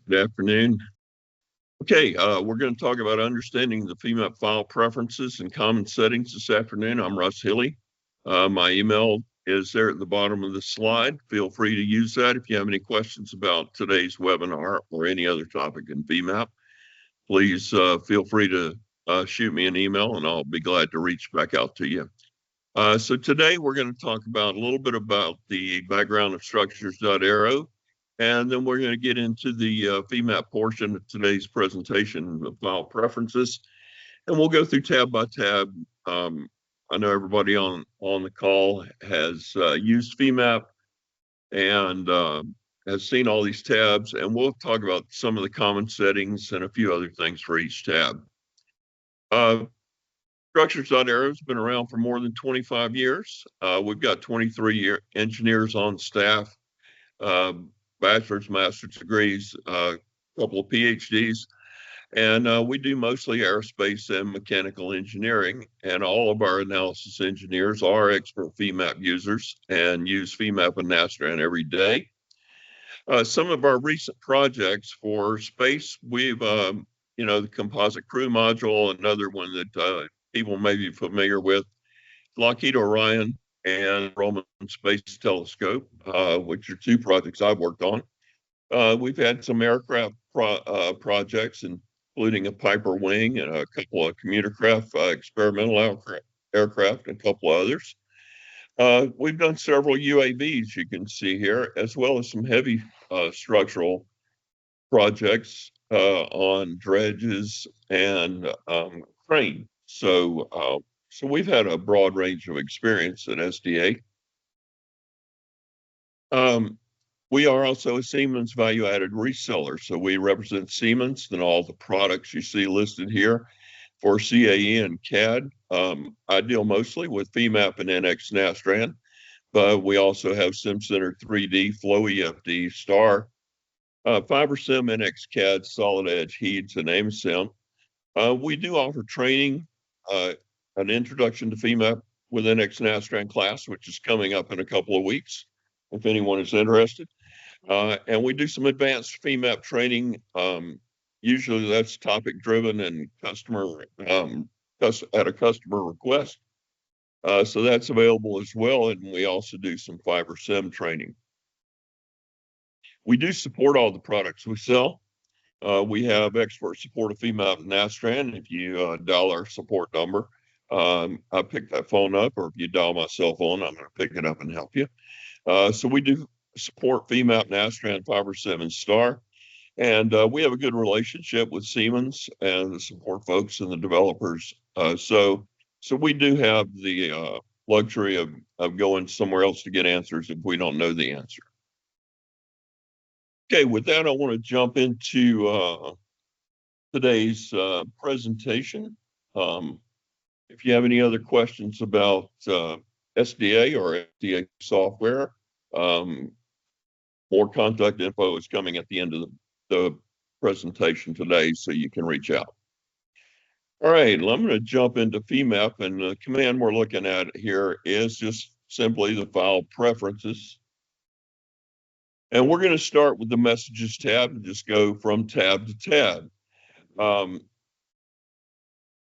Good afternoon. Okay, we're going to talk about understanding the Femap file preferences and common settings this afternoon. I'm Russ Hilley. My email is there at the bottom of the slide. Feel free to use that if you have any questions about today's webinar or any other topic in Femap. Please feel free to shoot me an email and I'll be glad to reach back out to you. So today we're going to talk about a little bit about the background of structures.arrow. And then we're going to get into the Femap portion of today's presentation of file preferences. And we'll go through tab by tab. I know everybody on the call has used Femap and has seen all these tabs. And we'll talk about some of the common settings and a few other things for each tab. Structures.arrow has been around for more than 25 years. We've got 23 engineers on staff. Bachelor's, master's degrees, a couple of PhDs, and we do mostly aerospace and mechanical engineering. And all of our analysis engineers are expert Femap users and use Femap and Nastran every day. Some of our recent projects for space, we've, the composite crew module, another one that people may be familiar with, Lockheed Orion and Roman Space Telescope, which are two projects I've worked on. We've had some aircraft projects, including a Piper wing and a couple of commuter craft, experimental aircraft, and a couple of others. We've done several UAVs, you can see here, as well as some heavy structural projects on dredges and crane. So we've had a broad range of experience at SDA. We are also a Siemens value-added reseller. So we represent Siemens and all the products you see listed here for CAE and CAD. I deal mostly with Femap and NX Nastran, but we also have SimCenter 3D, Flow EFD, Star, FiberSim, NX CAD, Solid Edge, HEADS, and AIMSIM. We do offer training, an introduction to Femap with NX Nastran class, which is coming up in a couple of weeks, if anyone is interested. And we do some advanced Femap training. Usually that's topic driven and customer at a customer request. So that's available as well. And we also do some FiberSim training. We do support all the products we sell. We have expert support of Femap and Nastran. If you dial our support number, I pick that phone up, or if you dial my cell phone, I'm going to pick it up and help you. So we do support Femap, Nastran, FiberSim, and Star. And we have a good relationship with Siemens and the support folks and the developers. So we do have the luxury of going somewhere else to get answers if we don't know the answer. Okay, with that, I want to jump into today's presentation. If you have any other questions about SDA or SDA software, more contact info is coming at the end of the presentation today, so you can reach out. All right, well, I'm going to jump into Femap, and the command we're looking at here is just simply the file preferences. And we're going to start with the Messages tab and just go from tab to tab.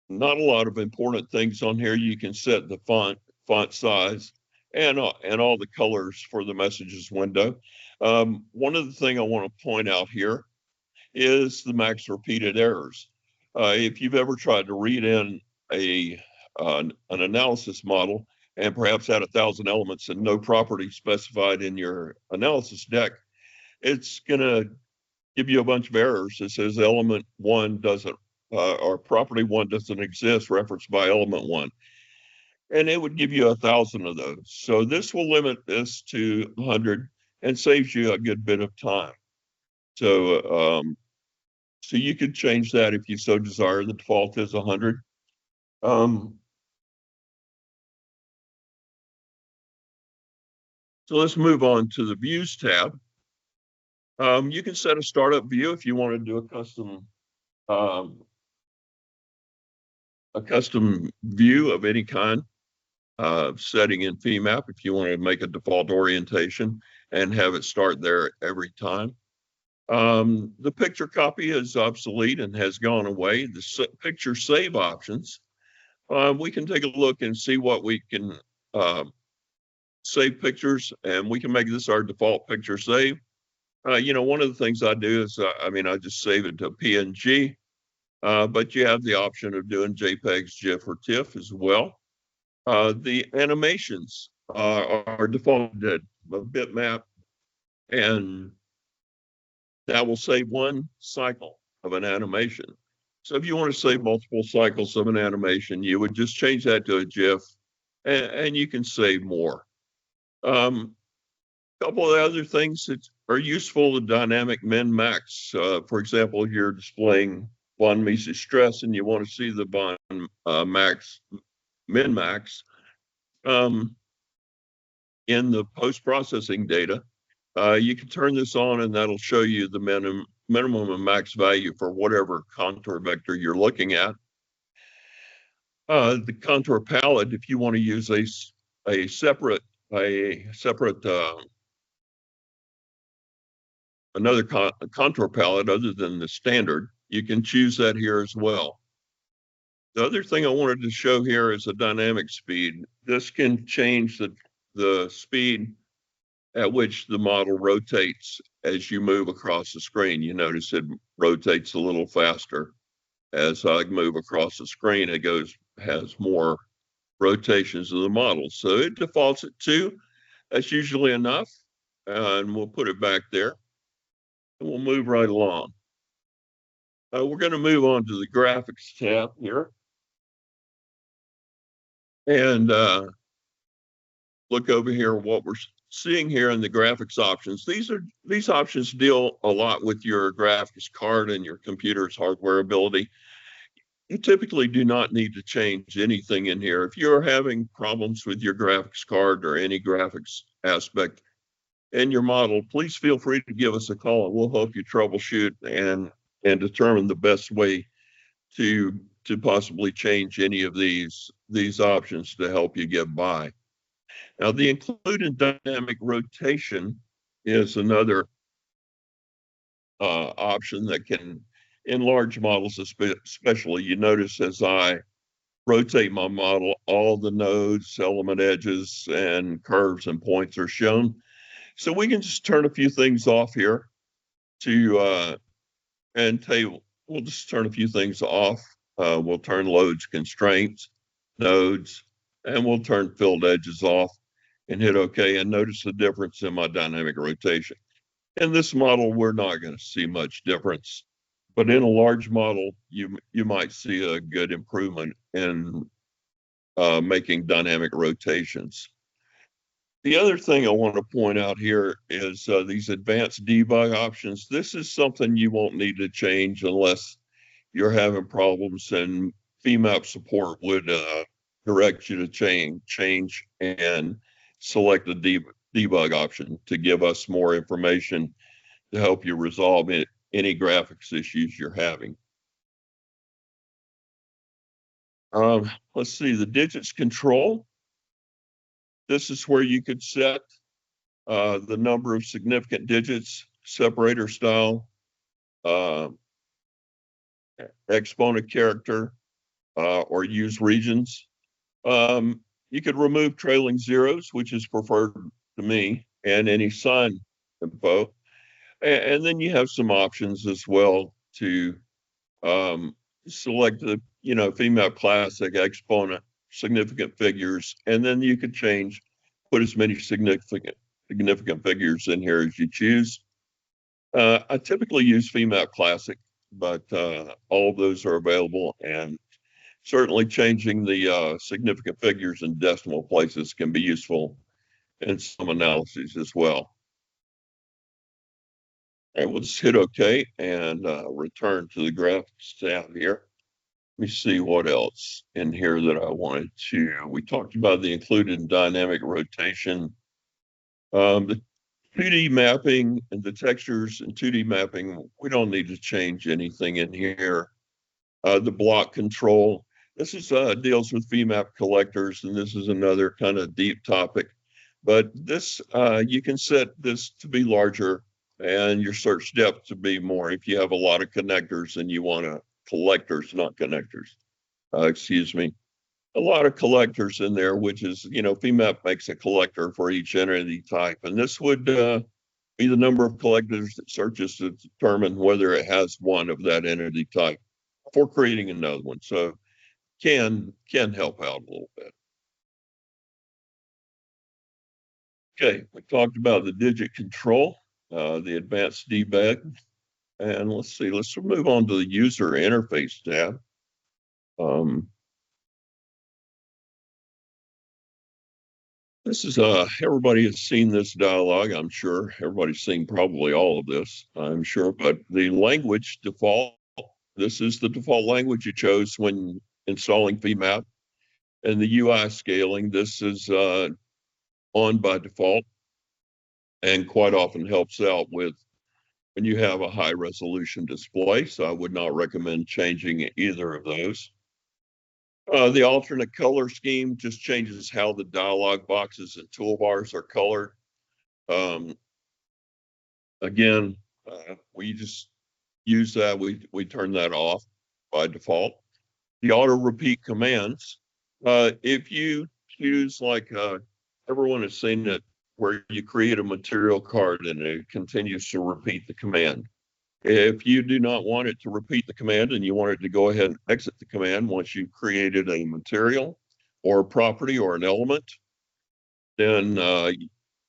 Not a lot of important things on here. You can set the font size, and all the colors for the Messages window. One of the things I want to point out here is the max repeated errors. If you've ever tried to read in an analysis model and perhaps had 1,000 elements and no property specified in your analysis deck, it's going to give you a bunch of errors. It says element 1 doesn't, or property 1 doesn't exist, referenced by element 1. And it would give you 1,000 of those. So this will limit this to 100 and saves you a good bit of time. So you could change that if you so desire. The default is 100. So let's move on to the Views tab. You can set a startup view if you want to do a custom view of any kind, setting in Femap if you want to make a default orientation and have it start there every time. The picture copy is obsolete and has gone away. The picture save options, we can take a look and see what we can save pictures, and we can make this our default picture save. One of the things I do is, I just save it to PNG, but you have the option of doing JPEGs, GIF, or TIFF as well. The animations are defaulted to bitmap, and that will save one cycle of an animation. So if you want to save multiple cycles of an animation, you would just change that to a GIF, and you can save more. A couple of other things that are useful, the dynamic min-max. For example, you're displaying von Mises stress and you want to see the von min-max in the post-processing data. You can turn this on and that'll show you the minimum and max value for whatever contour vector you're looking at. The contour palette, if you want to use a separate another contour palette other than the standard, you can choose that here as well. The other thing I wanted to show here is a dynamic speed. This can change the speed at which the model rotates as you move across the screen. You notice it rotates a little faster. As I move across the screen, it has more rotations of the model. So it defaults at 2. That's usually enough. And we'll put it back there. And we'll move right along. We're going to move on to the graphics tab here. And look over here, what we're seeing here in the graphics options. These options deal a lot with your graphics card and your computer's hardware ability. You typically do not need to change anything in here. If you're having problems with your graphics card or any graphics aspect in your model, please feel free to give us a call and we'll help you troubleshoot and determine the best way to possibly change any of these options to help you get by. Now, the included dynamic rotation is another option that can, in large models especially, you notice as I rotate my model, all the nodes, element edges, and curves and points are shown. So we can just turn a few things off here we'll just turn a few things off. We'll turn loads, constraints, nodes, and we'll turn filled edges off and hit OK, and notice the difference in my dynamic rotation. In this model, we're not going to see much difference, but in a large model, you might see a good improvement in making dynamic rotations. The other thing I want to point out here is these advanced debug options. This is something you won't need to change unless you're having problems, and Femap support would direct you to change and select the debug option to give us more information to help you resolve any graphics issues you're having. Let's see, the digits control. This is where you could set the number of significant digits, separator style, exponent character, or use regions. You could remove trailing zeros, which is preferred to me, and any sign info. And then you have some options as well to select the, Femap Classic, exponent, significant figures, and then you could put as many significant figures in here as you choose. I typically use Femap Classic, but all of those are available, and certainly changing the significant figures in decimal places can be useful in some analyses as well. And we'll just hit OK and return to the graphics tab here. Let me see what else in here that I wanted to. We talked about the included dynamic rotation. The 2D mapping and the textures and 2D mapping, we don't need to change anything in here. The block control, this is deals with Femap collectors, and this is another kind of deep topic. But this, you can set this to be larger and your search depth to be more if you have a lot of connectors and you want to collectors, not connectors. Excuse me. A lot of collectors in there, which is, Femap makes a collector for each entity type. And this would be the number of collectors that searches to determine whether it has one of that entity type for creating another one. So can help out a little bit. Okay, we talked about the digit control, the advanced debug, and let's see, let's move on to the user interface tab. This is everybody has seen this dialog, I'm sure. Everybody's seen probably all of this, I'm sure. But the language default, this is the default language you chose when installing Femap. And the UI scaling, this is on by default and quite often helps out with when you have a high resolution display. So I would not recommend changing either of those. The alternate color scheme just changes how the dialog boxes and toolbars are colored. Again, we just use that. We turn that off by default. The auto repeat commands. If you choose like everyone has seen it, where you create a material card and it continues to repeat the command. If you do not want it to repeat the command and you want it to go ahead and exit the command once you've created a material or a property or an element, then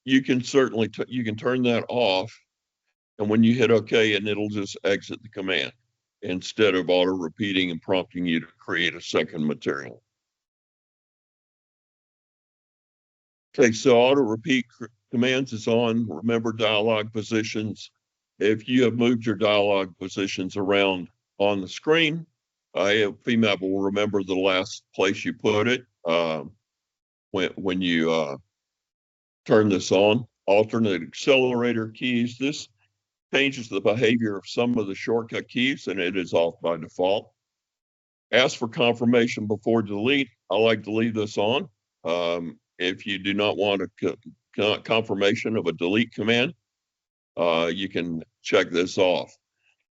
you can certainly you can turn that off. And when you hit OK, and it'll just exit the command instead of auto repeating and prompting you to create a second material. Okay, so auto repeat commands is on. Remember dialog positions. If you have moved your dialog positions around on the screen, Femap will remember the last place you put it when you turn this on. Alternate accelerator keys. This changes the behavior of some of the shortcut keys, and it is off by default. Ask for confirmation before delete. I like to leave this on. If you do not want a confirmation of a delete command, you can check this off.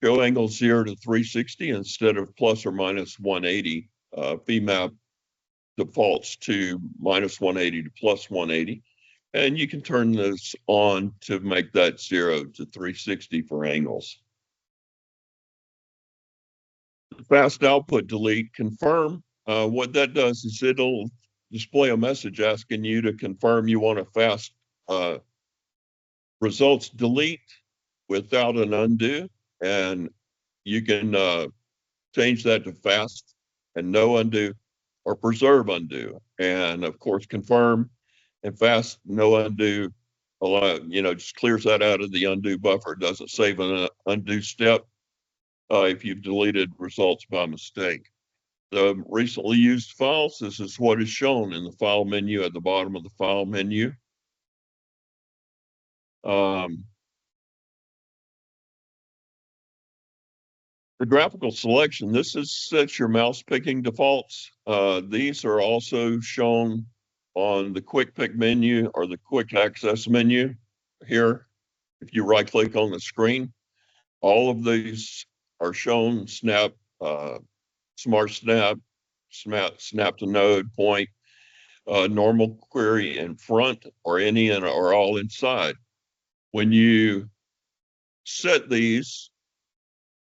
Show angle 0 to 360 instead of plus or minus 180. Femap defaults to minus 180 to plus 180. And you can turn this on to make that 0 to 360 for angles. Fast output delete confirm. What that does is it'll display a message asking you to confirm you want a fast results delete without an undo, and you can change that to fast and no undo, or preserve undo, and of course confirm and fast no undo. Just clears that out of the undo buffer. It doesn't save an undo step if you've deleted results by mistake. The recently used files, this is what is shown in the file menu at the bottom of the file menu. The graphical selection, this sets your mouse picking defaults. These are also shown on the quick pick menu or the quick access menu here. If you right click on the screen, all of these are shown: snap, smart snap, snap to node, point, normal query in front, or any or all inside. When you set these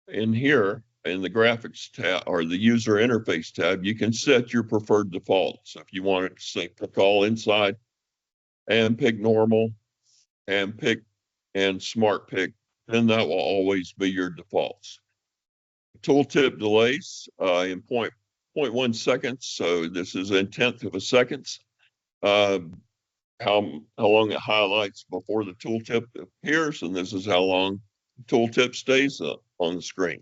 in here in the graphics tab or the user interface tab, you can set your preferred default. So if you wanted to say pick all inside and pick normal and pick and smart pick, then that will always be your defaults. Tooltip delays in 0.1 seconds. So this is in 1/10 of a second. How long it highlights before the tooltip appears, and this is how long the tooltip stays on the screen.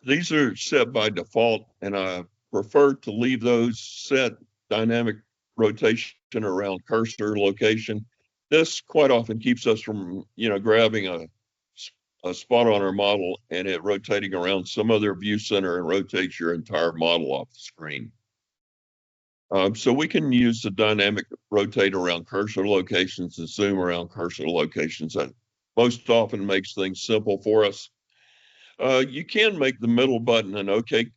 These are set by default, and I prefer to leave those set. Dynamic rotation around cursor location. This quite often keeps us from, grabbing a spot on our model and it rotating around some other view center and rotates your entire model off the screen. So we can use the dynamic rotate around cursor locations and zoom around cursor locations. That most often makes things simple for us. You can make the middle button an OK,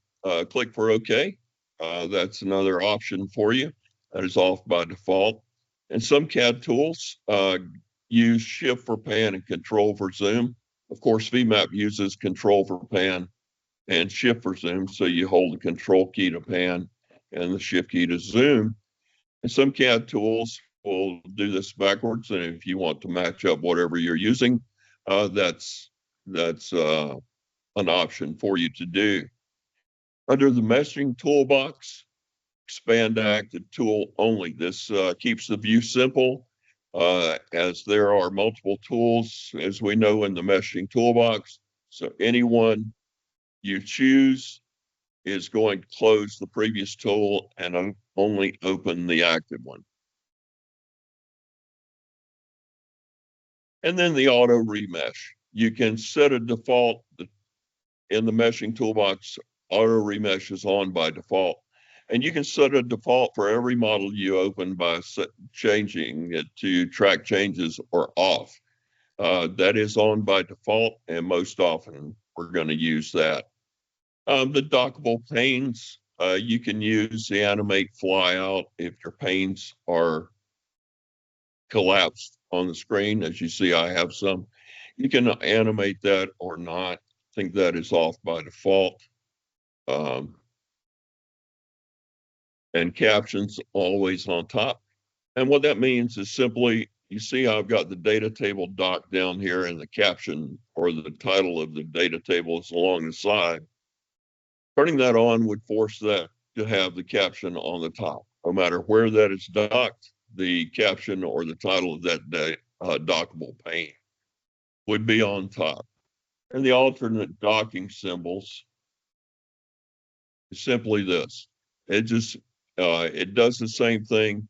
click for OK. That's another option for you. That is off by default. And some CAD tools use shift for pan and control for zoom. Of course, Femap uses control for pan and shift for zoom. So you hold the control key to pan and the shift key to zoom. And some CAD tools will do this backwards. And if you want to match up whatever you're using, that's an option for you to do. Under the meshing toolbox, expand active tool only. This keeps the view simple, as there are multiple tools, as we know, in the meshing toolbox. So anyone you choose is going to close the previous tool and only open the active one. And then the auto remesh. You can set a default in the meshing toolbox. Auto remesh is on by default. And you can set a default for every model you open by changing it to track changes or off. That is on by default, and most often we're going to use that. The dockable panes, you can use the animate fly out if your panes are collapsed on the screen. As you see, I have some. You can animate that or not. I think that is off by default. And captions always on top. And what that means is simply, you see how I've got the data table docked down here and the caption or the title of the data table is along the side. Turning that on would force that to have the caption on the top. No matter where that is docked, the caption or the title of that dockable pane would be on top. And the alternate docking symbols is simply this. It just it does the same thing,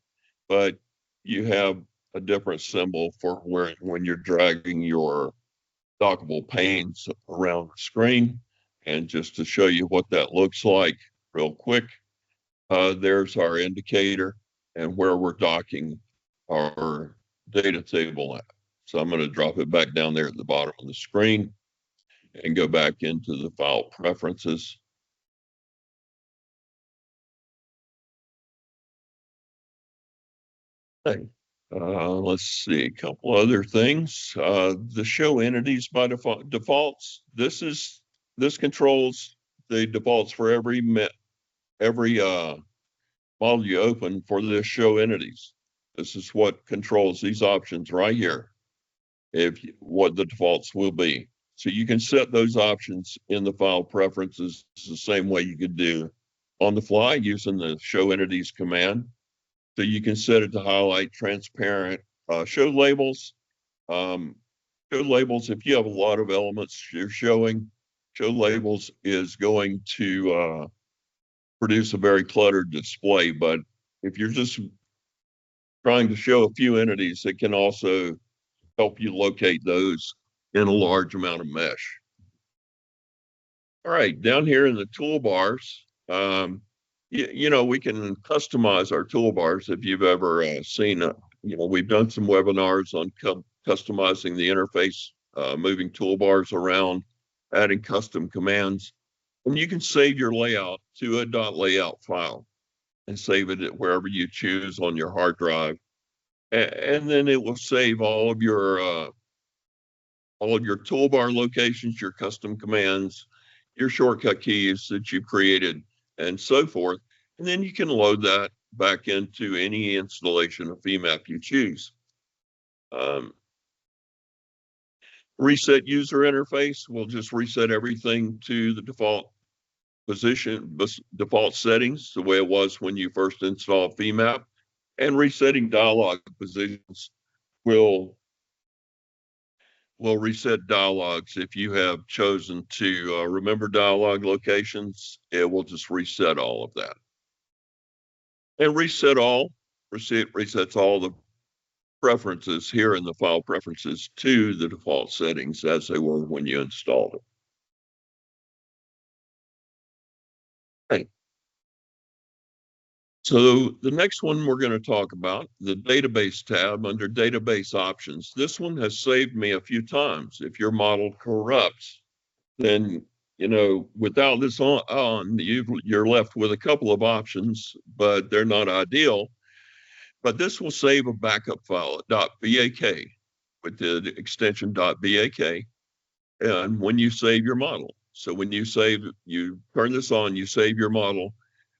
but you have a different symbol for when you're dragging your dockable panes around the screen. And just to show you what that looks like real quick, there's our indicator and where we're docking our data table at. So I'm going to drop it back down there at the bottom of the screen and go back into the file preferences. Let's see, a couple other things. The show entities by defaults. This controls the defaults for every model you open for the show entities. This is what controls these options right here. What the defaults will be. So you can set those options in the file preferences the same way you could do on the fly using the show entities command. So you can set it to highlight transparent show labels. Show labels, if you have a lot of elements you're showing, show labels is going to produce a very cluttered display. But if you're just trying to show a few entities, it can also help you locate those in a large amount of mesh. All right, down here in the toolbars, we can customize our toolbars. If you've ever seen, we've done some webinars on customizing the interface, moving toolbars around, adding custom commands. And you can save your layout to a .layout file and save it wherever you choose on your hard drive. And then it will save all of your toolbar locations, your custom commands, your shortcut keys that you created, and so forth. And then you can load that back into any installation of Femap you choose. Reset user interface will just reset everything to the default position, default settings, the way it was when you first installed Femap. And resetting dialog positions will reset dialogues. If you have chosen to remember dialog locations, it will just reset all of that. And resets all the preferences here in the file preferences to the default settings as they were when you installed it. Okay. So the next one we're going to talk about, the database tab under database options. This one has saved me a few times. If your model corrupts, then, without this on you're left with a couple of options, but they're not ideal. But this will save a backup file, .bak, with the extension .bak, and when you save your model. So when you turn this on, you save your model,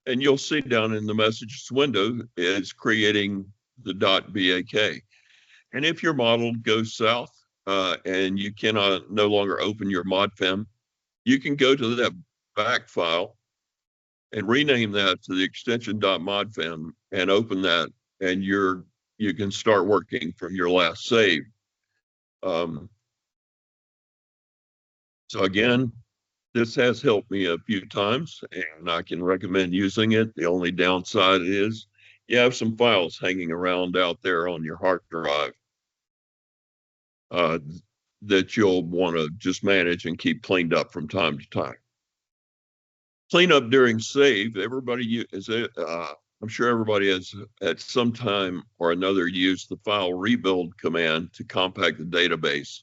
and you'll see down in the messages window is creating the .bak. And if your model goes south and you cannot no longer open your modfem, you can go to that back file and rename that to the extension .modfem and open that, and you can start working from your last save. So again, this has helped me a few times, and I can recommend using it. The only downside is you have some files hanging around out there on your hard drive that you'll want to just manage and keep cleaned up from time to time. Cleanup during save, I'm sure everybody has at some time or another used the file rebuild command to compact the database.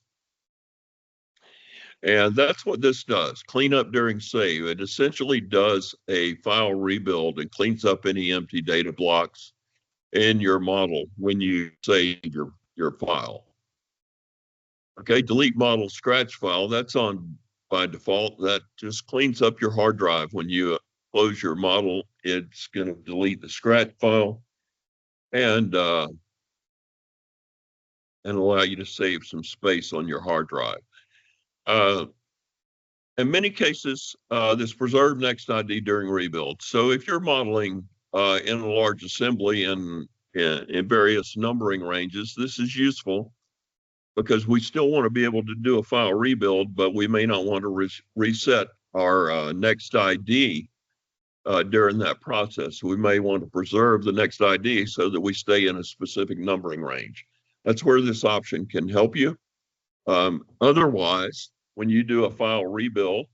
And that's what this does, clean up during save. It essentially does a file rebuild and cleans up any empty data blocks in your model when you save your file. Okay, delete model scratch file, that's on by default. That just cleans up your hard drive. When you close your model, it's going to delete the scratch file and allow you to save some space on your hard drive. In many cases, this preserve next ID during rebuild. So if you're modeling in a large assembly and in various numbering ranges, this is useful because we still want to be able to do a file rebuild, but we may not want to reset our next ID during that process. We may want to preserve the next ID so that we stay in a specific numbering range. That's where this option can help you. Otherwise, when you do a file rebuild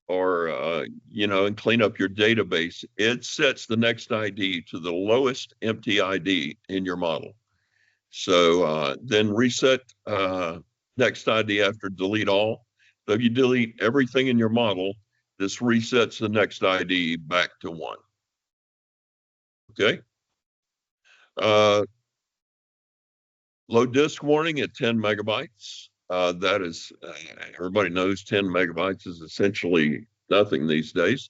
or, and clean up your database, it sets the next ID to the lowest empty ID in your model. So then reset next ID after delete all. So if you delete everything in your model, this resets the next ID back to 1. Okay. Low disk warning at 10 megabytes. That is, everybody knows 10 megabytes is essentially nothing these days.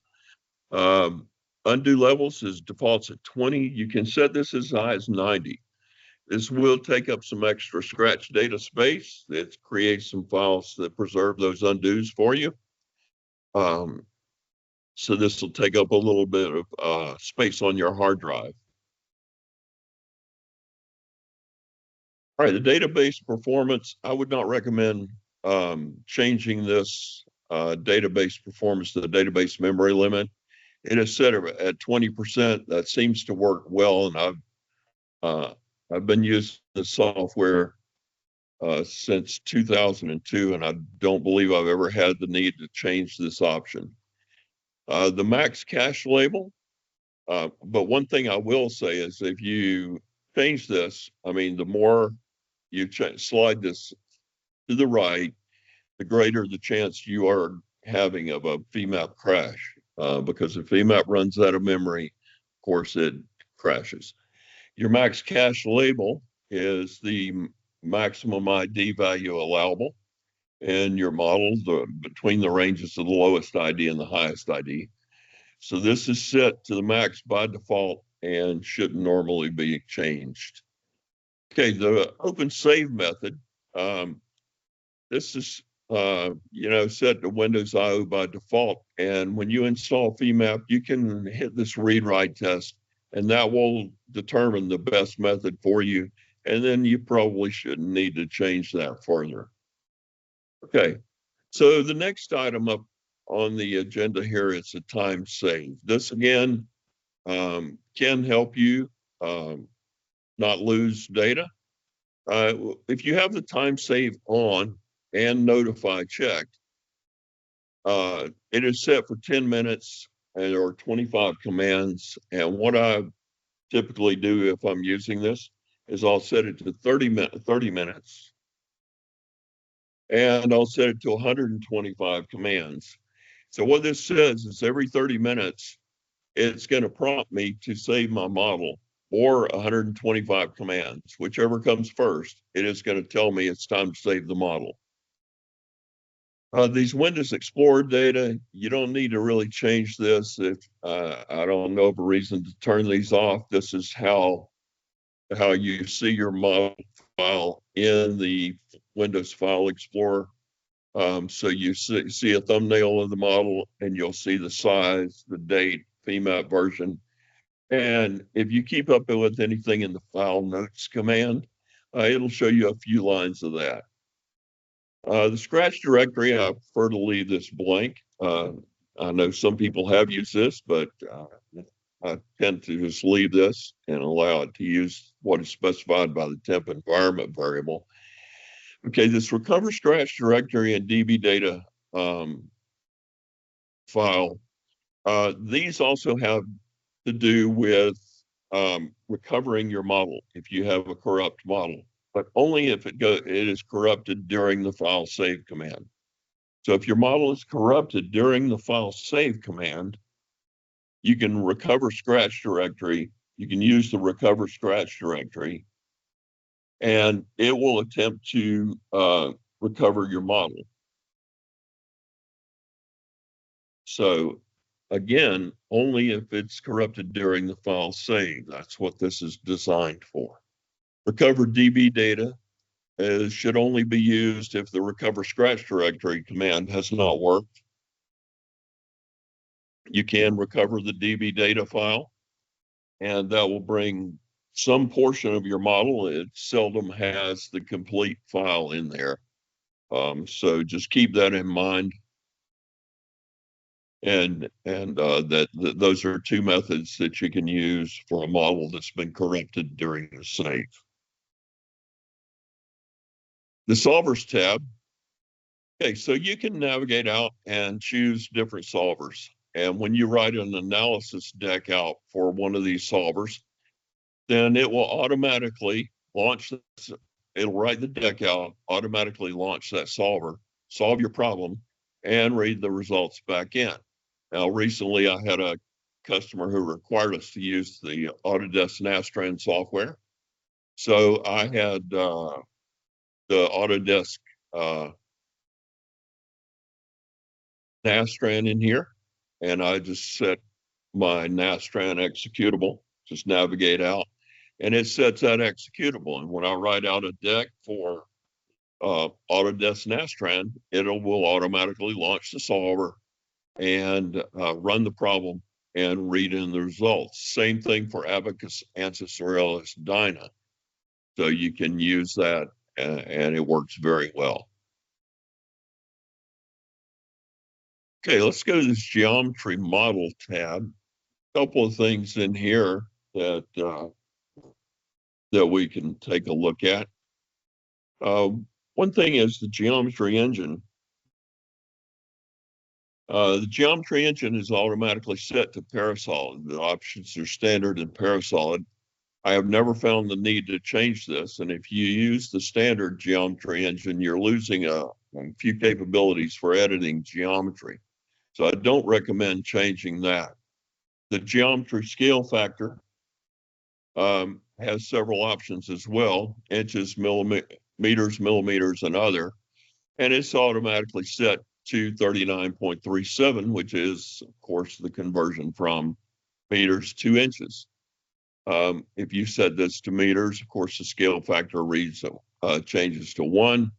Undo levels is defaults at 20. You can set this as high as 90. This will take up some extra scratch data space. It creates some files that preserve those undos for you. So this will take up a little bit of space on your hard drive. All right, the database performance, I would not recommend changing this database performance to the database memory limit. It is set at 20%. That seems to work well, and I've been using the software since 2002, and I don't believe I've ever had the need to change this option. The max cache label, but one thing I will say is if you change this, the more you slide this to the right, the greater the chance you are having of a Femap crash, because if Femap runs out of memory, of course, it crashes. Your max cache label is the maximum ID value allowable in your model, between the ranges of the lowest ID and the highest ID. So this is set to the max by default and shouldn't normally be changed. Okay, the open save method. This is set to Windows IO by default. And when you install Femap, you can hit this read-write test, and that will determine the best method for you. And then you probably shouldn't need to change that further. Okay, so the next item up on the agenda here is a time save. This again can help you not lose data. If you have the time save on and notify checked, it is set for 10 minutes or 25 commands. And what I typically do if I'm using this is I'll set it to 30 minutes, and I'll set it to 125 commands. So what this says is every 30 minutes, it's going to prompt me to save my model or 125 commands, whichever comes first. It is going to tell me it's time to save the model. These Windows Explorer data, you don't need to really change this. If I don't know of a reason to turn these off, this is how you see your model file in the Windows File Explorer. So you see a thumbnail of the model, and you'll see the size, the date, Femap version. And if you keep up with anything in the File Notes command, it'll show you a few lines of that. The scratch directory, I prefer to leave this blank. I know some people have used this, but I tend to just leave this and allow it to use what is specified by the temp environment variable. Okay, this recover scratch directory and DB data file, these also have to do with recovering your model if you have a corrupt model, but only if it is corrupted during the file save command. So if your model is corrupted during the file save command, you can recover scratch directory. You can use the recover scratch directory, and it will attempt to recover your model. So again, only if it's corrupted during the file save. That's what this is designed for. Recover DB data should only be used if the recover scratch directory command has not worked. You can recover the DB data file, and that will bring some portion of your model. It seldom has the complete file in there. So just keep that in mind. And those are two methods that you can use for a model that's been corrupted during the save. The solvers tab. Okay, so you can navigate out and choose different solvers. And when you write an analysis deck out for one of these solvers, then it will automatically launch this. It'll write the deck out, automatically launch that solver, solve your problem, and read the results back in. Now, recently I had a customer who required us to use the Autodesk Nastran software. So I had the Autodesk Nastran in here, and I just set my Nastran executable, just navigate out, and it sets that executable. And when I write out a deck for Autodesk Nastran, it will automatically launch the solver and run the problem and read in the results. Same thing for Abacus, Ansys, or LS Dyna. So you can use that, and it works very well. Okay, let's go to this geometry model tab. A couple of things in here that we can take a look at. One thing is the geometry engine. The geometry engine is automatically set to Parasolid. The options are standard and Parasolid. I have never found the need to change this. And if you use the standard geometry engine, you're losing a few capabilities for editing geometry. So I don't recommend changing that. The geometry scale factor has several options as well: inches, millimeters, millimeters, and other. And it's automatically set to 39.37, which is, of course, the conversion from meters to inches. If you set this to meters, of course, the scale factor reads changes to 1.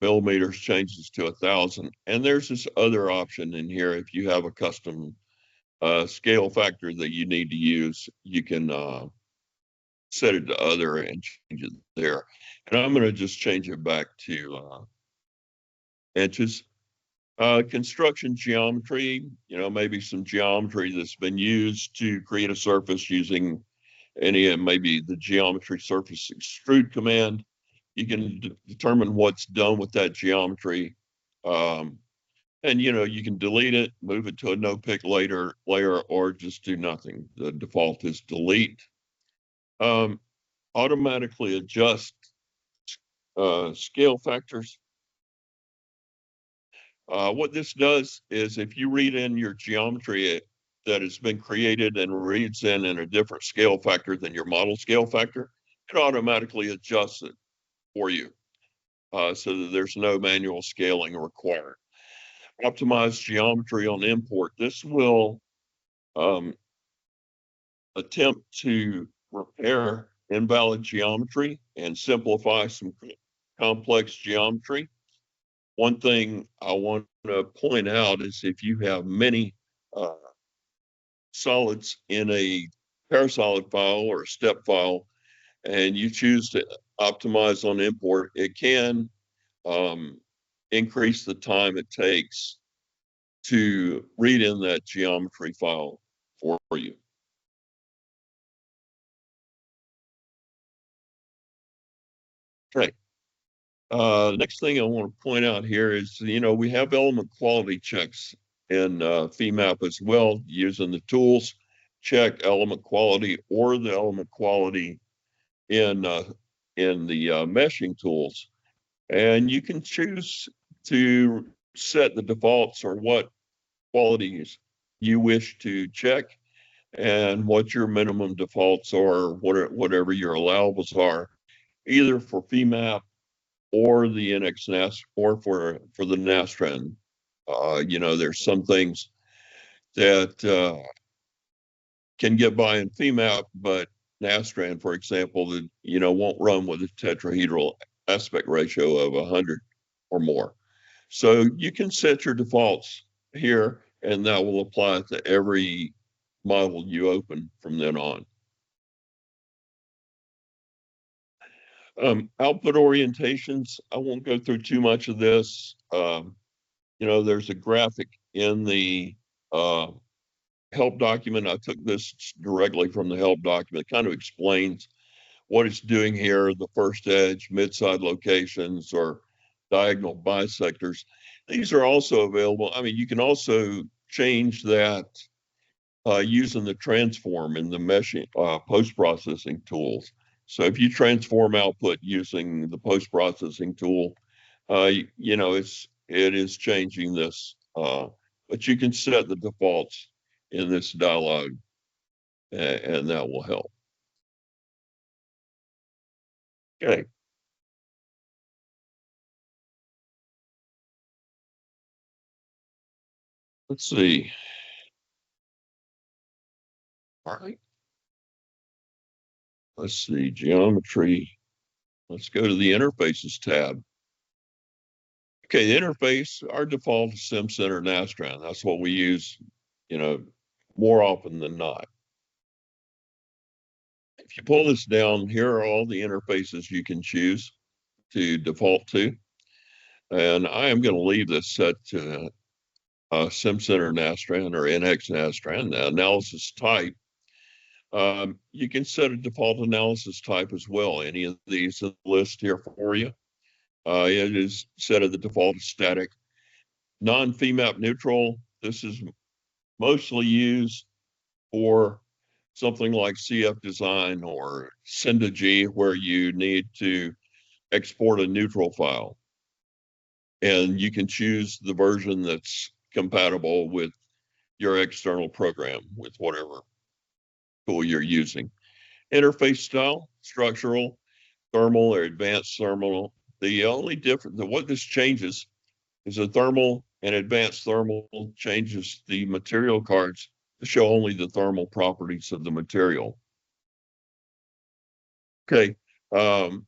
Millimeters changes to 1,000. And there's this other option in here. If you have a custom scale factor that you need to use, you can set it to other and change it there. And I'm going to just change it back to inches. Construction geometry, maybe some geometry that's been used to create a surface using maybe the geometry surface extrude command. You can determine what's done with that geometry. And you can delete it, move it to a no-pick layer, or just do nothing. The default is delete. Um, Automatically adjust scale factors. What this does is if you read in your geometry that has been created and reads in a different scale factor than your model scale factor, it automatically adjusts it for you so that there's no manual scaling required. Optimize geometry on import. This will um, attempt to repair invalid geometry and simplify some complex geometry. One thing I want to point out is if you have many uh, solids in a parasolid file or a step file, and you choose to optimize on import, it can um, increase the time it takes to read in that geometry file for you. Okay. Next thing I want to point out here is, we have element quality checks in Femap as well, using the tools, check element quality or the element quality in the meshing tools. And you can choose to set the defaults or what qualities you wish to check and what your minimum defaults are, whatever your allowables are, either for Femap or the NX or for the Nastran. There's some things that can get by in Femap, but Nastran, for example, that won't run with a tetrahedral aspect ratio of 100 or more. So you can set your defaults here, and that will apply to every model you open from then on. Output orientations, I won't go through too much of this. There's a graphic in the uh, help document. I took this directly from the help document. It kind of explains what it's doing here, the first edge, mid-side locations, or diagonal bisectors. These are also available. I mean, you can also change that using the transform in the meshing post-processing tools. So if you transform output using the post-processing tool, it is changing this, but you can set the defaults in this dialog, and that will help. Okay. Let's see. All right. Let's see, geometry. Let's go to the interfaces tab. Okay, the interface, our default is SimCenter Nastran. That's what we use, you know, more often than not. If you pull this down, here are all the interfaces you can choose to default to. And I am going to leave this set to SimCenter Nastran or NX Nastran, the analysis type. You can set a default analysis type as well. Any of these list here for you. It is set at the default static. Non-Femap neutral, this is mostly used for something like CF design or Cinda-G, where you need to export a neutral file. And you can choose the version that's compatible with your external program, with whatever tool you're using. Interface style, structural, thermal, or advanced thermal. The only difference, what this changes is a thermal and advanced thermal changes the material cards to show only the thermal properties of the material. Okay. The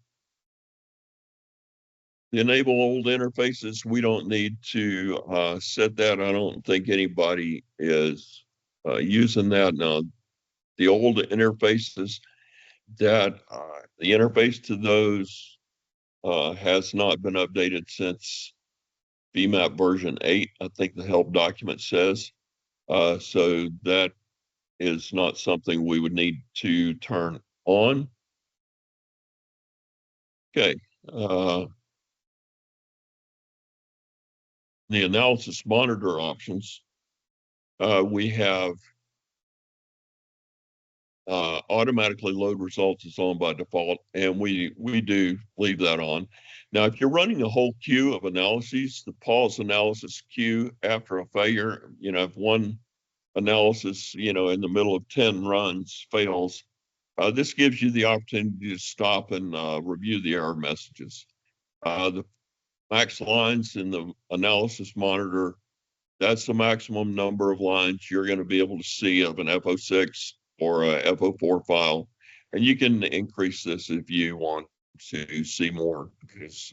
enable old interfaces, we don't need to set that. I don't think anybody is using that now. The old interfaces, that the interface to those has not been updated since Femap version 8, I think the help document says. So that is not something we would need to turn on. Okay. the analysis monitor options, we have automatically load results is on by default, and we do leave that on. Now, if you're running a whole queue of analyses, the pause analysis queue after a failure, if one analysis, in the middle of 10 runs fails, this gives you the opportunity to stop and review the error messages. The max lines in the analysis monitor, that's the maximum number of lines you're going to be able to see of an F06 or a F04 file. And you can increase this if you want to see more, because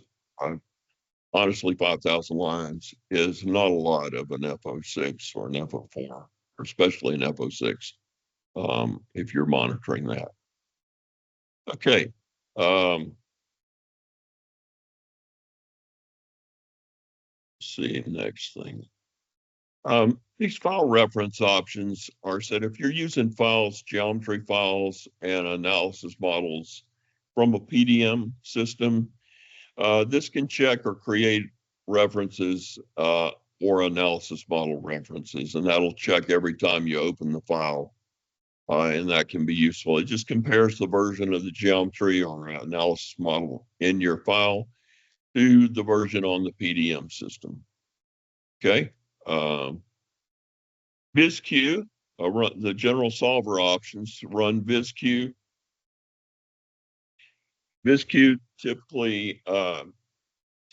honestly, 5,000 lines is not a lot of an F06 or an F04, especially an F06, if you're monitoring that. Okay. See, next thing. These file reference options are said if you're using files, geometry files, and analysis models from a PDM system, this can check or create references or analysis model references, and that'll check every time you open the file, and that can be useful. It just compares the version of the geometry or analysis model in your file to the version on the PDM system. Okay. VizQ, the general solver options run VizQ. VizQ typically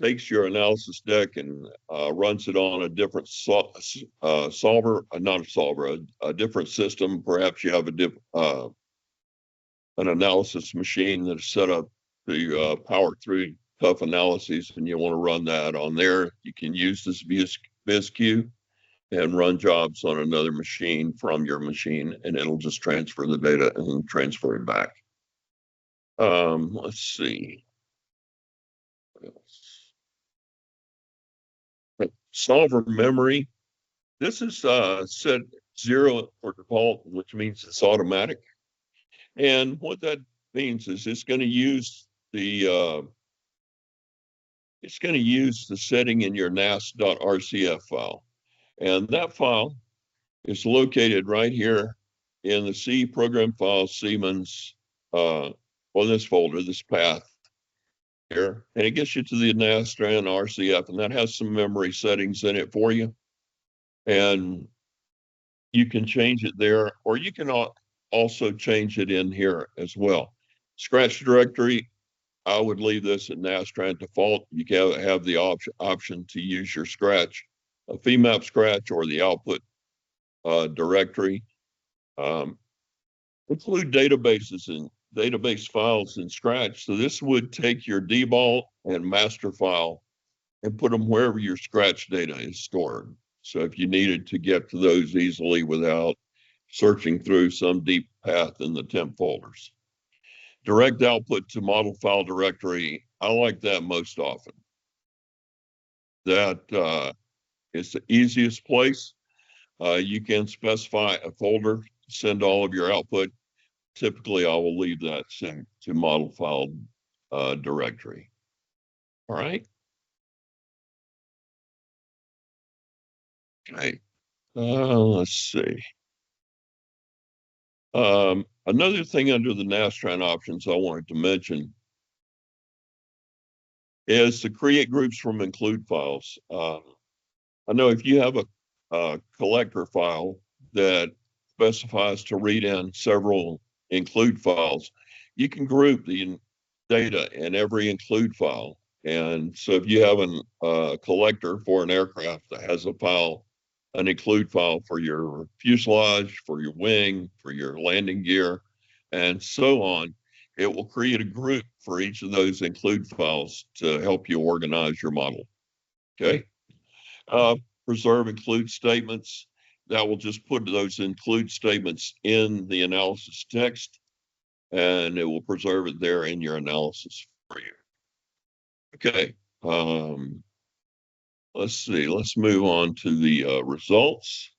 takes your analysis deck and runs it on a different a different system. Perhaps you have an analysis machine that is set up to power through tough analyses, and you want to run that on there. You can use this VizQ and run jobs on another machine from your machine, and it'll just transfer the data and transfer it back. Let's see. What else? Solver memory. This is set 0 for default, which means it's automatic. And what that means is it's going to use the setting in your nas.rcf file. And that file is located right here in the C program file Siemens on this folder, this path here. And it gets you to the NASTran RCF, and that has some memory settings in it for you. And you can change it there, or you can also change it in here as well. Scratch directory, I would leave this at NASTran default. You can have the option to use your scratch, a Femap scratch, or the output directory. Include databases and database files in Scratch. So this would take your dbal and master file and put them wherever your Scratch data is stored. So if you needed to get to those easily without searching through some deep path in the temp folders. Direct output to model file directory, I like that most often. That is the easiest place. You can specify a folder, send all of your output. Typically, I will leave that sent to model file directory. All right. Okay. Let's see. Another thing under the NASTran options I wanted to mention is to create groups from include files. I know if you have a collector file that specifies to read in several include files, you can group the data in every include file. And so if you have a collector for an aircraft that has a file, an include file for your fuselage, for your wing, for your landing gear, and so on, it will create a group for each of those include files to help you organize your model. Okay. Preserve include statements. That will just put those include statements in the analysis text, and it will preserve it there in your analysis for you. Okay. Let's see. Let's move on to the results.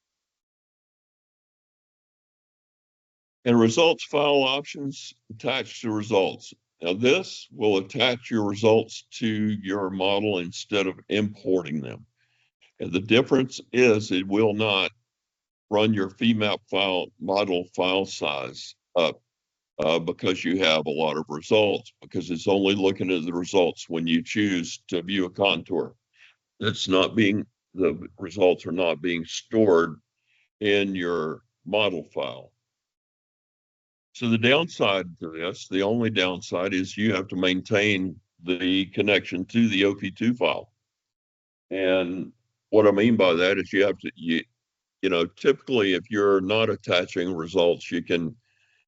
And results file options attached to results. Now this will attach your results to your model instead of importing them. And the difference is it will not run your Femap file model file size up because you have a lot of results, because it's only looking at the results when you choose to view a contour. The results are not being stored in your model file. So the downside to this, the only downside, is you have to maintain the connection to the OP2 file. And what I mean by that is typically if you're not attaching results,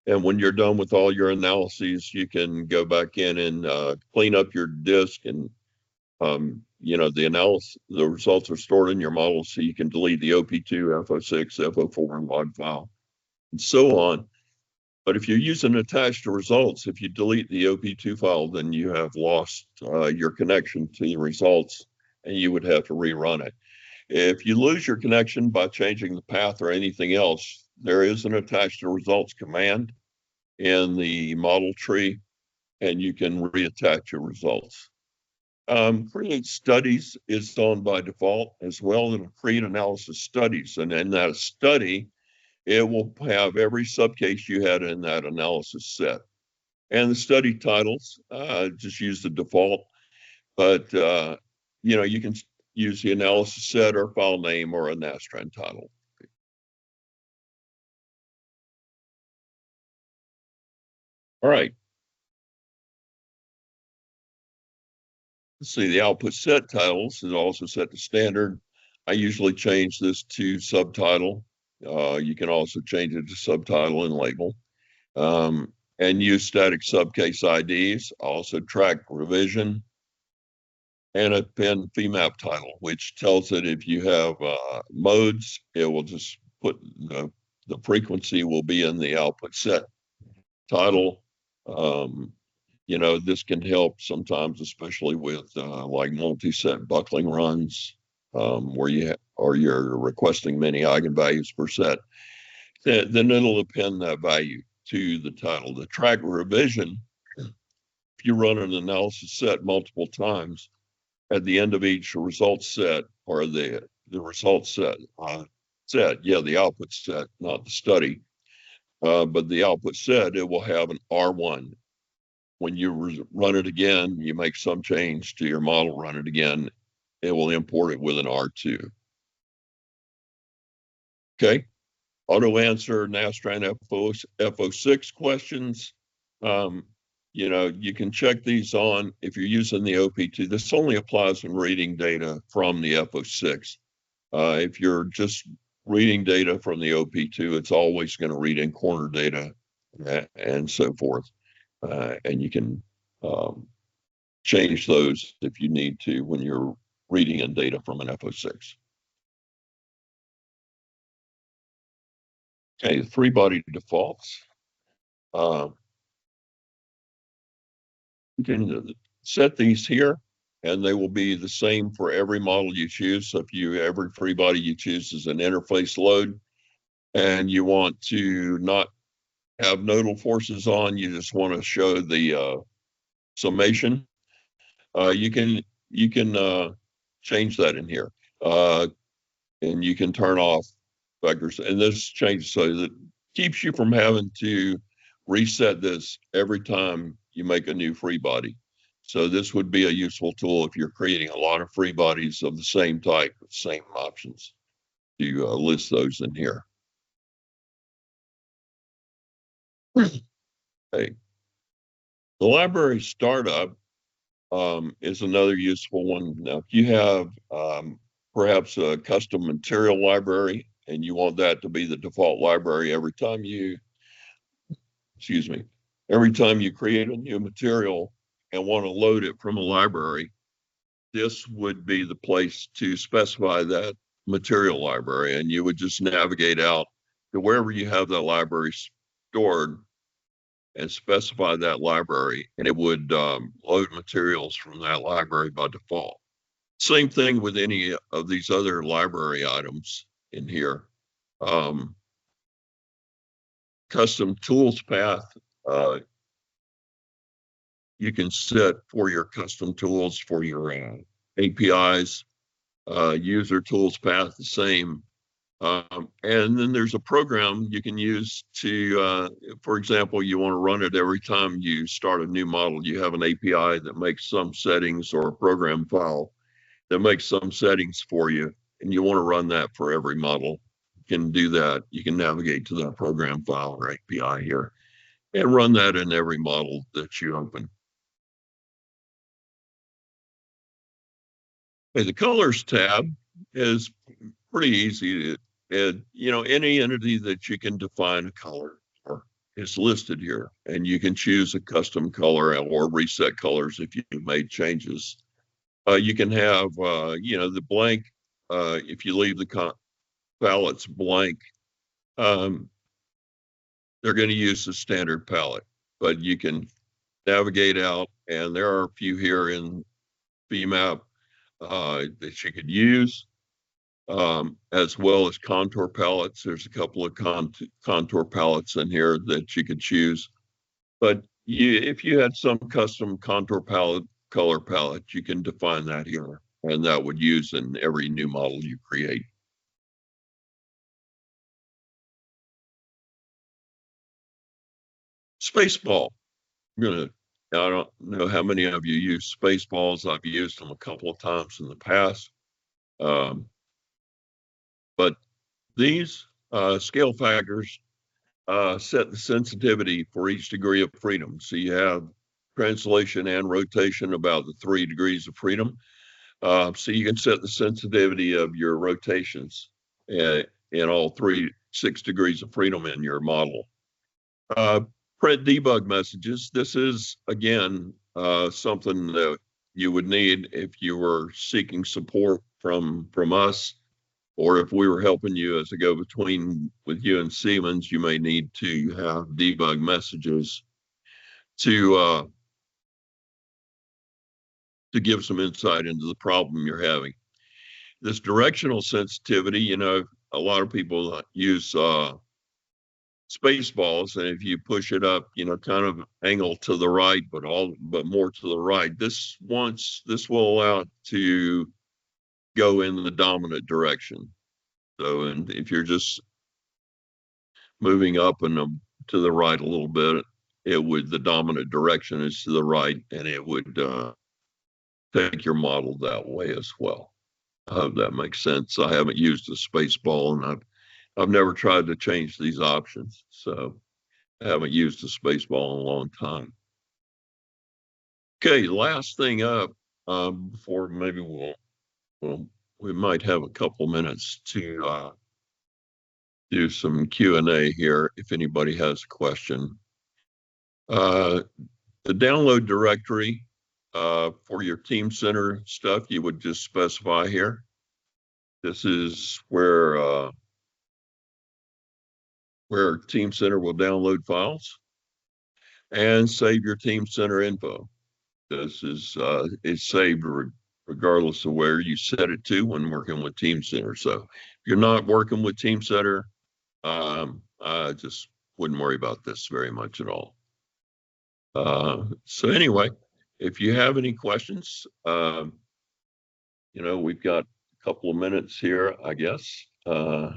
and when you're done with all your analyses, you can go back in and clean up your disk, and the results are stored in your model, so you can delete the OP2, FO6, FO4, and log file, and so on. But if you're using attached to results, if you delete the OP2 file, then you have lost your connection to the results, and you would have to rerun it. If you lose your connection by changing the path or anything else, there is an attached to results command in the model tree, and you can reattach your results. Create studies is on by default as well. It'll create analysis studies, and in that study, it will have every subcase you had in that analysis set. And the study titles, just use the default, but you can use the analysis set or file name or a Nastran title. All right. Let's see, the output set titles is also set to standard. I usually change this to subtitle. You can also change it to subtitle and label. And use static subcase IDs, also track revision, and append Femap title, which tells it if you have modes, it will just put the frequency will be in the output set title. This can help sometimes, especially with like multi-set buckling runs, where you're requesting many eigenvalues per set. Then it'll append that value to the title. The track revision, if you run an analysis set multiple times, at the end of each result set, or the result set, the output set, not the study, but the output set, it will have an R1. When you run it again, you make some change to your model, run it again, it will import it with an R2. Okay. Auto answer Nastran FO6 questions. You can check these on if you're using the OP2. This only applies when reading data from the FO6. If you're just reading data from the OP2, it's always going to read in corner data and so forth. And you can change those if you need to when you're reading in data from an FO6. Okay, three body defaults. You can set these here, and they will be the same for every model you choose. So if every free body you choose is an interface load, and you want to not have nodal forces on, you just want to show the summation, you can change that in here, and you can turn off vectors. And this changes so that keeps you from having to reset this every time you make a new free body. So this would be a useful tool if you're creating a lot of free bodies of the same type, same options. You list those in here. Okay. The library startup is another useful one. Now, if you have perhaps a custom material library and you want that to be the default library every time you create a new material and want to load it from a library, this would be the place to specify that material library. And you would just navigate out to wherever you have that library stored and specify that library, and it would load materials from that library by default. Same thing with any of these other library items in here. Custom tools path, you can set for your custom tools for your APIs. user tools path the same. And then there's a program you can use to, for example, you want to run it every time you start a new model. You have an API that makes some settings, or a program file that makes some settings for you, and you want to run that for every model. You can do that. You can navigate to that program file or API here and run that in every model that you open. Okay, the colors tab is pretty easy to add. Any entity that you can define a color for is listed here, and you can choose a custom color or reset colors if you've made changes. You can have, the blank. If you leave the palettes blank, um, they're going to use the standard palette, but you can navigate out, and there are a few here in Femap that you could use, as well as contour palettes. There's a couple of contour palettes in here that you could choose. But if you had some custom contour palette, color palette, you can define that here, and that would use in every new model you create. Spaceball. I don't know how many of you use Spaceballs. I've used them a couple of times in the past. But these scale factors set the sensitivity for each degree of freedom. So you have translation and rotation about the 3 degrees of freedom. So you can set the sensitivity of your rotations in all 6 degrees of freedom in your model. Print debug messages. This is, again, something that you would need if you were seeking support from us, or if we were helping you as a go-between with you and Siemens. You may need to have debug messages to give some insight into the problem you're having. This directional sensitivity, a lot of people use Spaceballs, and if you push it up, kind of angle to the right, but more to the right. This will allow it to go in the dominant direction. So, and if you're just moving up and to the right a little bit, the dominant direction is to the right, and it would take your model that way as well. I hope that makes sense. I haven't used a Spaceball, and I've never tried to change these options, so I haven't used a Spaceball in a long time. Okay, last thing up, before maybe we might have a couple minutes to do some Q&A here if anybody has a question. The download directory for your Team Center stuff, you would just specify here. This is where Team Center will download files, and save your Team Center info. This is it's saved regardless of where you set it to when working with Team Center. So if you're not working with Team Center, I just wouldn't worry about this very much at all. So anyway, if you have any questions, we've got a couple of minutes here, I guess. Let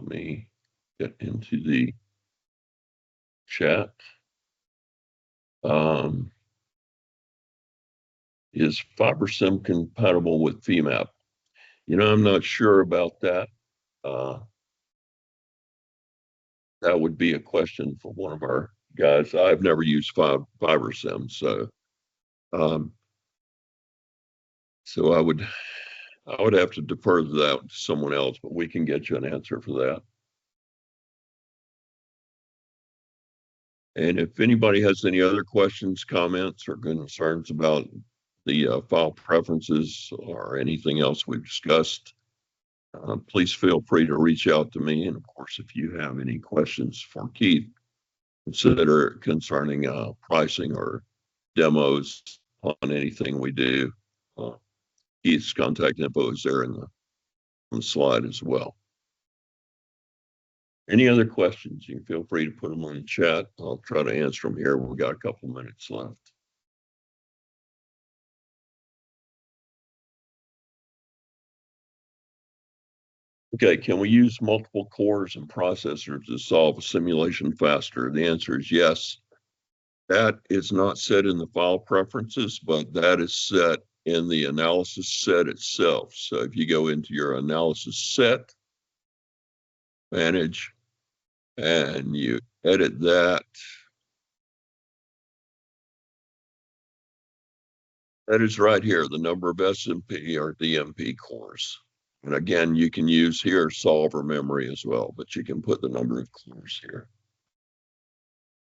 me get into the chat. Is FiberSim compatible with Femap? I'm not sure about that. That would be a question for one of our guys. I've never used FiberSim, so I would have to defer that to someone else, but we can get you an answer for that. And if anybody has any other questions, comments, or concerns about the file preferences or anything else we've discussed, please feel free to reach out to me. And of course, if you have any questions for Keith concerning pricing or demos on anything we do, Keith's contact info is there on the slide as well. Any other questions, you can feel free to put them on the chat. I'll try to answer them here. We've got a couple minutes left. Okay, can we use multiple cores and processors to solve a simulation faster? The answer is yes. That is not set in the file preferences, but that is set in the analysis set itself. So if you go into your analysis set, manage, and you edit that, that is right here, the number of SMP or DMP cores. And again, you can use here solver memory as well, but you can put the number of cores here.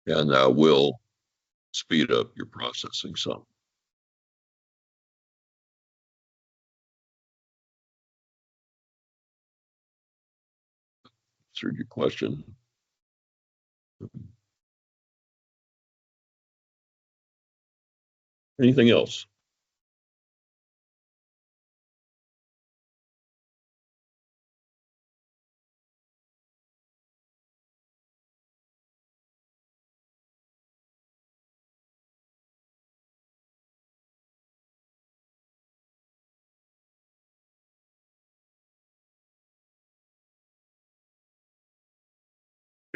And that will speed up your processing some. Answered your question. Anything else?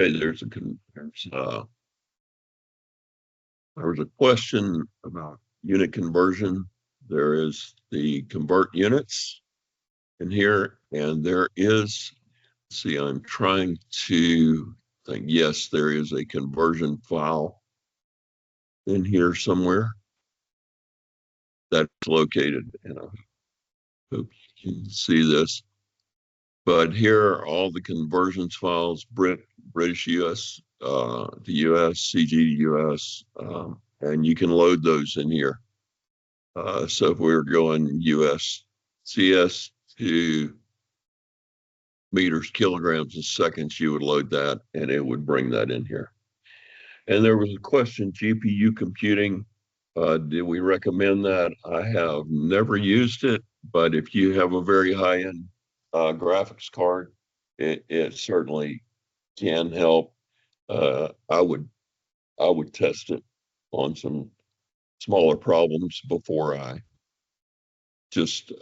Okay, there's there was a question about unit conversion. There is the convert units in here, and there is, see, I'm trying to think, yes, there is a conversion file in here somewhere that's located, and I hope you can see this. But here are all the conversions files, British US, the US, CG US, and you can load those in here. So if we were going US CS to meters, kilograms, and seconds, you would load that and it would bring that in here. And there was a question, GPU computing, did we recommend that? I have never used it, but if you have a very high-end graphics card, it certainly can help. I would test it on some smaller problems before I just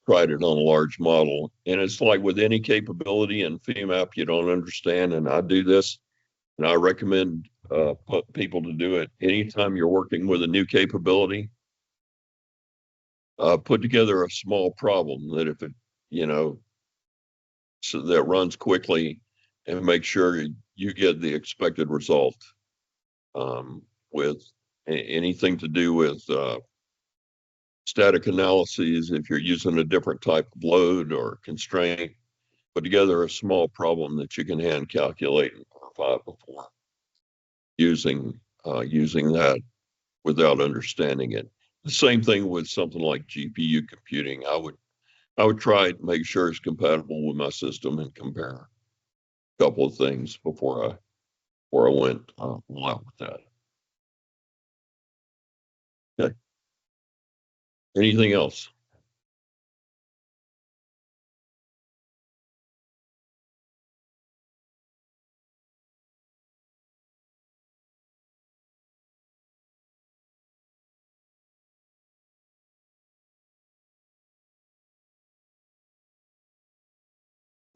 tried it on a large model. And it's like with any capability in Femap you don't understand, and I do this, and I recommend people to do it anytime you're working with a new capability. Put together a small problem that if it, you know, so that runs quickly, and make sure you get the expected result. With anything to do with static analyses, if you're using a different type of load or constraint, put together a small problem that you can hand calculate and verify before using that without understanding it. The same thing with something like GPU computing. I would try to make sure it's compatible with my system and compare a couple of things before I went all out with that. Okay. Anything else?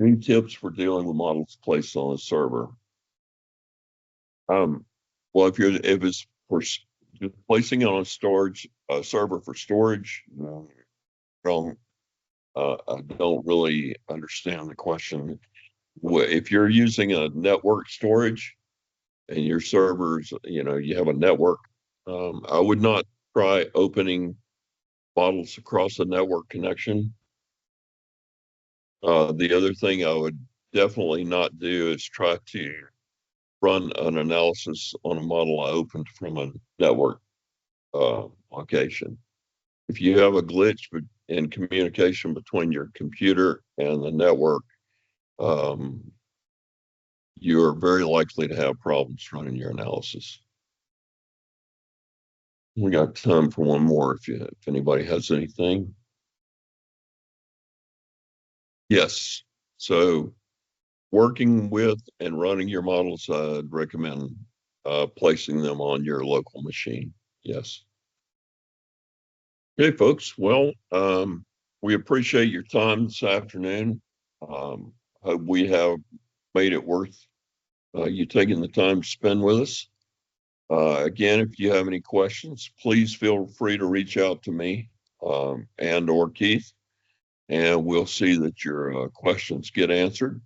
Any tips for dealing with models placed on a server? Um, well, if it's for placing it on a storage server for storage, don't I don't really understand the question. If you're using a network storage and your servers, you have a network, I would not try opening models across a network connection. The other thing I would definitely not do is try to run an analysis on a model I opened from a network location. If you have a glitch in communication between your computer and the network, you're very likely to have problems running your analysis. We got time for one more if anybody has anything. Yes. So working with and running your models, I'd recommend placing them on your local machine. Yes. Okay, folks. Well, We appreciate your time this afternoon. Hope we have made it worth you taking the time to spend with us. Again, if you have any questions, please feel free to reach out to me and or Keith, and we'll see that your questions get answered.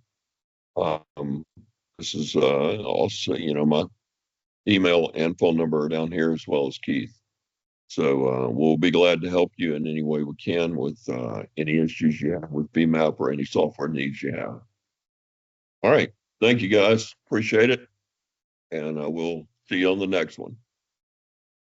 Um, this is also, my email and phone number are down here as well as Keith. So we'll be glad to help you in any way we can with any issues you have with Femap or any software needs you have. All right. Thank you, guys. Appreciate it. And we'll see you on the next one.